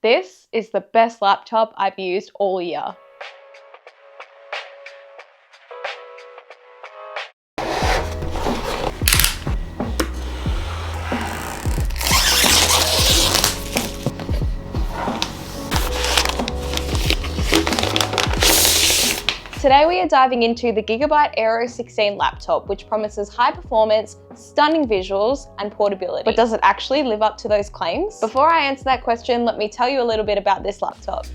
This is the best laptop I've used all year. Today we are diving into the Gigabyte AERO 16 laptop, which promises high performance, stunning visuals, and portability. But does it actually live up to those claims? Before I answer that question, let me tell you a little bit about this laptop.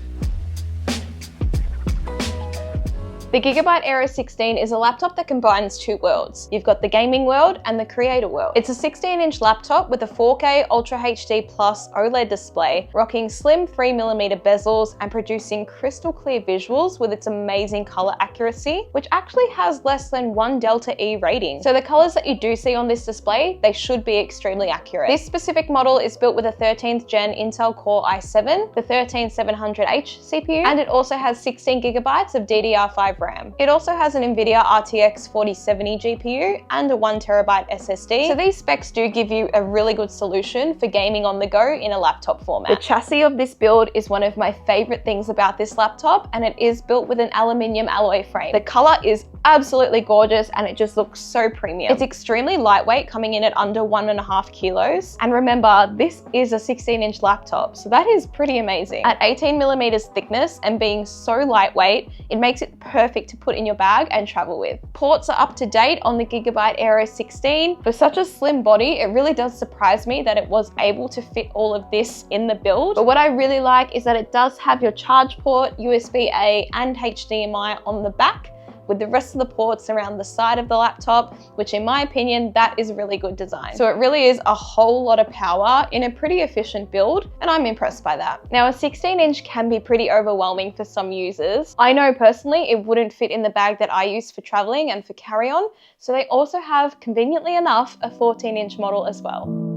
The Gigabyte AERO 16 is a laptop that combines two worlds. You've got the gaming world and the creator world. It's a 16-inch laptop with a 4K Ultra HD Plus OLED display, rocking slim 3mm bezels and producing crystal clear visuals with its amazing color accuracy, which actually has less than 1 Delta E rating. So the colors that you do see on this display, they should be extremely accurate. This specific model is built with a 13th gen Intel Core i7, the 13700H CPU, and it also has 16 gigabytes of DDR5 RAM. It also has an NVIDIA RTX 4070 GPU and a 1TB SSD, so these specs do give you a really good solution for gaming on the go in a laptop format. The chassis of this build is one of my favorite things about this laptop, and it is built with an aluminium alloy frame. The color is absolutely gorgeous and it just looks so premium. It's extremely lightweight, coming in at under 1.5 kilos. And remember, this is a 16-inch laptop, so that is pretty amazing. At 18mm thickness and being so lightweight, it makes it perfect to put in your bag and travel with. Ports are up to date on the Gigabyte AERO 16. For such a slim body, it really does surprise me that it was able to fit all of this in the build. But what I really like is that it does have your charge port, USB-A and HDMI on the back, with the rest of the ports around the side of the laptop, which in my opinion, that is really good design. So it really is a whole lot of power in a pretty efficient build, and I'm impressed by that. Now, a 16-inch can be pretty overwhelming for some users. I know personally it wouldn't fit in the bag that I use for traveling and for carry-on, so they also have, conveniently enough, a 14-inch model as well.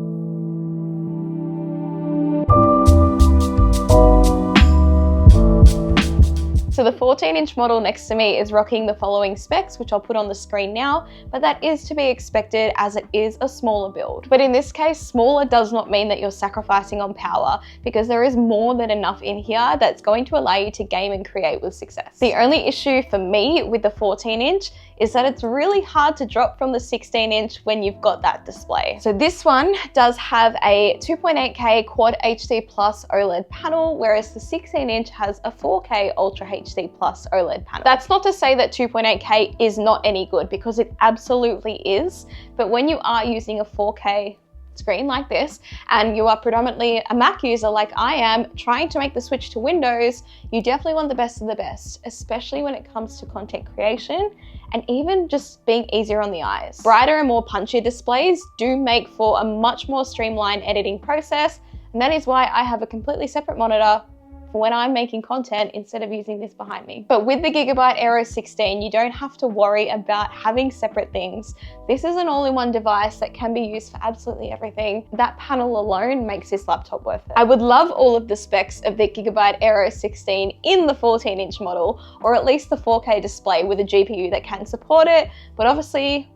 So the 14-inch model next to me is rocking the following specs, which I'll put on the screen now, but that is to be expected as it is a smaller build. But in this case, smaller does not mean that you're sacrificing on power, because there is more than enough in here that's going to allow you to game and create with success. The only issue for me with the 14-inch is that it's really hard to drop from the 16-inch when you've got that display. So this one does have a 2.8K Quad HD Plus OLED panel, whereas the 16-inch has a 4K Ultra HD Plus OLED panel. That's not to say that 2.8K is not any good, because it absolutely is, but when you are using a 4K screen like this, and you are predominantly a Mac user like I am, trying to make the switch to Windows, you definitely want the best of the best, especially when it comes to content creation and even just being easier on the eyes. Brighter and more punchier displays do make for a much more streamlined editing process, and that is why I have a completely separate monitor for when I'm making content instead of using this behind me. But with the Gigabyte AERO 16, you don't have to worry about having separate things. This is an all-in-one device that can be used for absolutely everything. That panel alone makes this laptop worth it. I would love all of the specs of the Gigabyte AERO 16 in the 14-inch model, or at least the 4K display with a GPU that can support it, but obviously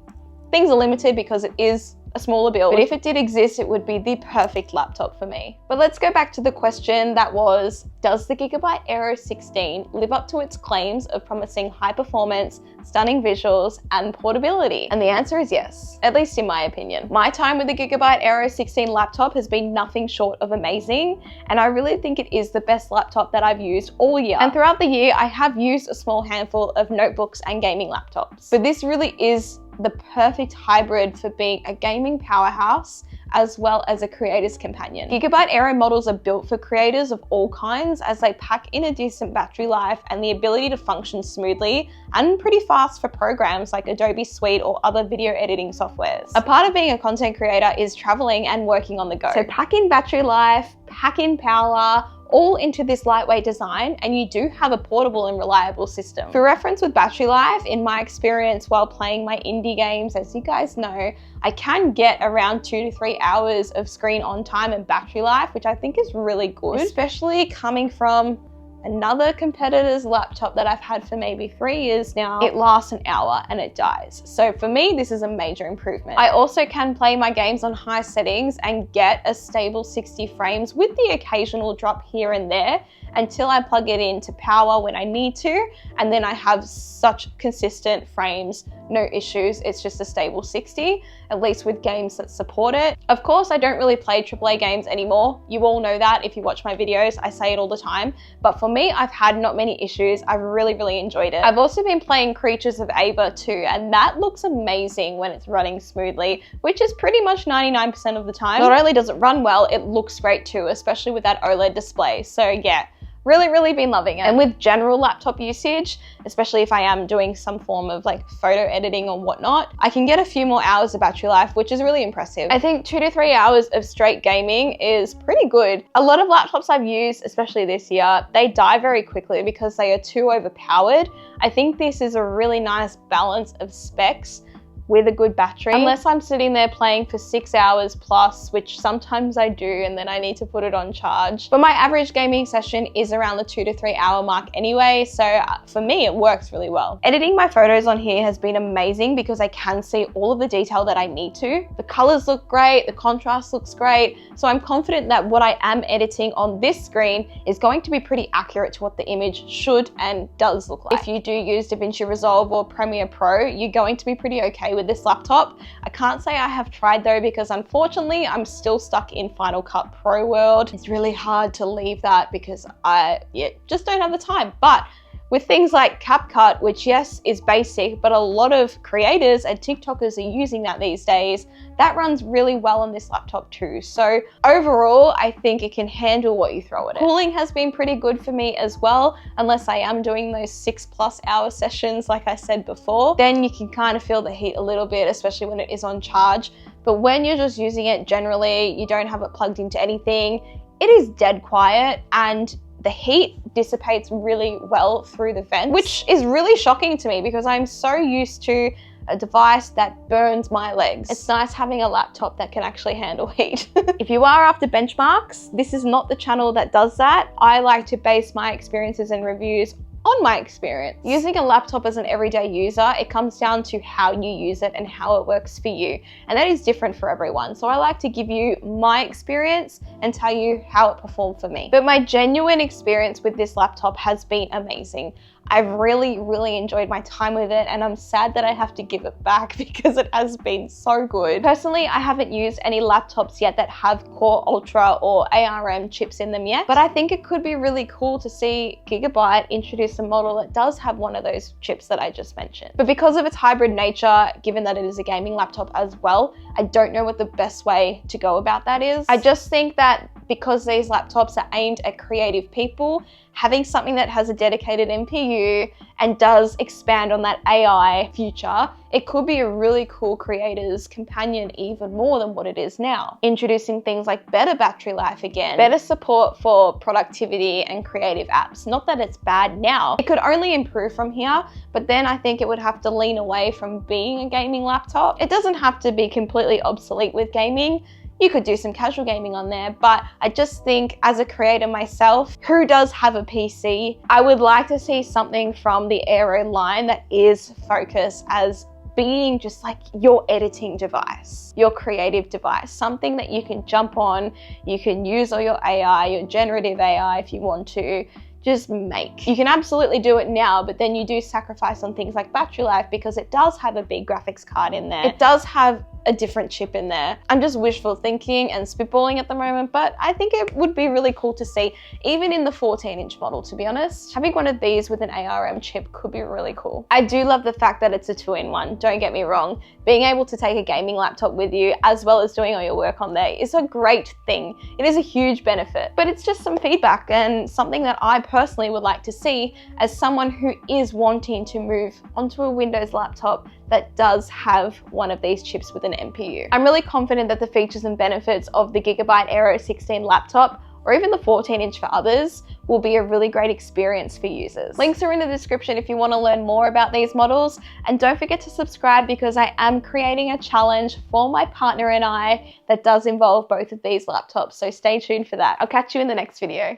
things are limited because it is a smaller build. But if it did exist, it would be the perfect laptop for me. But let's go back to the question that was, does the Gigabyte AERO 16 live up to its claims of promising high performance, stunning visuals, and portability? And the answer is yes, at least in my opinion. My time with the Gigabyte AERO 16 laptop has been nothing short of amazing, and I really think it is the best laptop that I've used all year. And throughout the year, I have used a small handful of notebooks and gaming laptops. But this really is the perfect hybrid for being a gaming powerhouse as well as a creator's companion. Gigabyte AERO models are built for creators of all kinds, as they pack in a decent battery life and the ability to function smoothly and pretty fast for programs like Adobe Suite or other video editing softwares. A part of being a content creator is traveling and working on the go. So pack in battery life, pack in power, all into this lightweight design, and you do have a portable and reliable system. For reference with battery life, in my experience while playing my indie games, as you guys know, I can get around 2 to 3 hours of screen on time and battery life, which I think is really good, especially coming from another competitor's laptop that I've had for maybe 3 years now, it lasts an hour and it dies. So for me, this is a major improvement. I also can play my games on high settings and get a stable 60 frames with the occasional drop here and there until I plug it into power when I need to, and then I have such consistent frames, no issues. It's just a stable 60, at least with games that support it. Of course, I don't really play AAA games anymore. You all know that if you watch my videos, I say it all the time. But for me, I've had not many issues. I've really enjoyed it. I've also been playing Creatures of Ava too, and that looks amazing when it's running smoothly, which is pretty much 99% of the time. Not only does it run well, it looks great too, especially with that OLED display. So yeah, really been loving it. And with general laptop usage, especially if I am doing some form of like photo editing or whatnot, I can get a few more hours of battery life, which is really impressive. I think 2 to 3 hours of straight gaming is pretty good. A lot of laptops I've used, especially this year, they die very quickly because they are too overpowered. I think this is a really nice balance of specs with a good battery, unless I'm sitting there playing for 6 hours plus, which sometimes I do, and then I need to put it on charge. But my average gaming session is around the 2 to 3 hour mark anyway, so for me it works really well. Editing my photos on here has been amazing because I can see all of the detail that I need to. The colors look great, the contrast looks great, so I'm confident that what I am editing on this screen is going to be pretty accurate to what the image should and does look like. If you do use DaVinci Resolve or Premiere Pro, you're going to be pretty okay with this laptop. I can't say I have tried though, because unfortunately I'm still stuck in Final Cut Pro world. It's really hard to leave that because I just don't have the time. But with things like CapCut, which yes is basic, but a lot of creators and TikTokers are using that these days, that runs really well on this laptop too. So overall, I think it can handle what you throw at it. Cooling has been pretty good for me as well, unless I am doing those 6+ hour sessions like I said before. Then you can kind of feel the heat a little bit, especially when it is on charge. But when you're just using it generally, you don't have it plugged into anything, it is dead quiet and the heat dissipates really well through the vents, which is really shocking to me because I'm so used to a device that burns my legs. It's nice having a laptop that can actually handle heat. If you are after benchmarks, this is not the channel that does that. I like to base my experiences and reviews on my experience. Using a laptop as an everyday user, it comes down to how you use it and how it works for you. And that is different for everyone. So I like to give you my experience and tell you how it performed for me. But my genuine experience with this laptop has been amazing. I've really enjoyed my time with it, and I'm sad that I have to give it back because it has been so good. Personally, I haven't used any laptops yet that have Core Ultra or ARM chips in them yet, but I think it could be really cool to see Gigabyte introduce a model that does have one of those chips that I just mentioned. But because of its hybrid nature, given that it is a gaming laptop as well, I don't know what the best way to go about that is. I just think that because these laptops are aimed at creative people, having something that has a dedicated NPU and does expand on that AI future, it could be a really cool creator's companion even more than what it is now. Introducing things like better battery life again, better support for productivity and creative apps. Not that it's bad now, it could only improve from here, but then I think it would have to lean away from being a gaming laptop. It doesn't have to be completely obsolete with gaming. You could do some casual gaming on there, but I just think as a creator myself who does have a PC, I would like to see something from the AERO line that is focused as being just like your editing device, your creative device, something that you can jump on, you can use all your AI, your generative AI if you want to, just make. You can absolutely do it now, but then you do sacrifice on things like battery life because it does have a big graphics card in there. It does have a different chip in there. I'm just wishful thinking and spitballing at the moment, but I think it would be really cool to see, even in the 14-inch model, to be honest. Having one of these with an ARM chip could be really cool. I do love the fact that it's a 2-in-1, don't get me wrong. Being able to take a gaming laptop with you as well as doing all your work on there is a great thing. It is a huge benefit, but it's just some feedback and something that I personally would like to see as someone who is wanting to move onto a Windows laptop that does have one of these chips with an NPU. I'm really confident that the features and benefits of the Gigabyte AERO 16 laptop, or even the 14-inch for others, will be a really great experience for users. Links are in the description if you want to learn more about these models, and don't forget to subscribe because I am creating a challenge for my partner and I that does involve both of these laptops, so stay tuned for that. I'll catch you in the next video.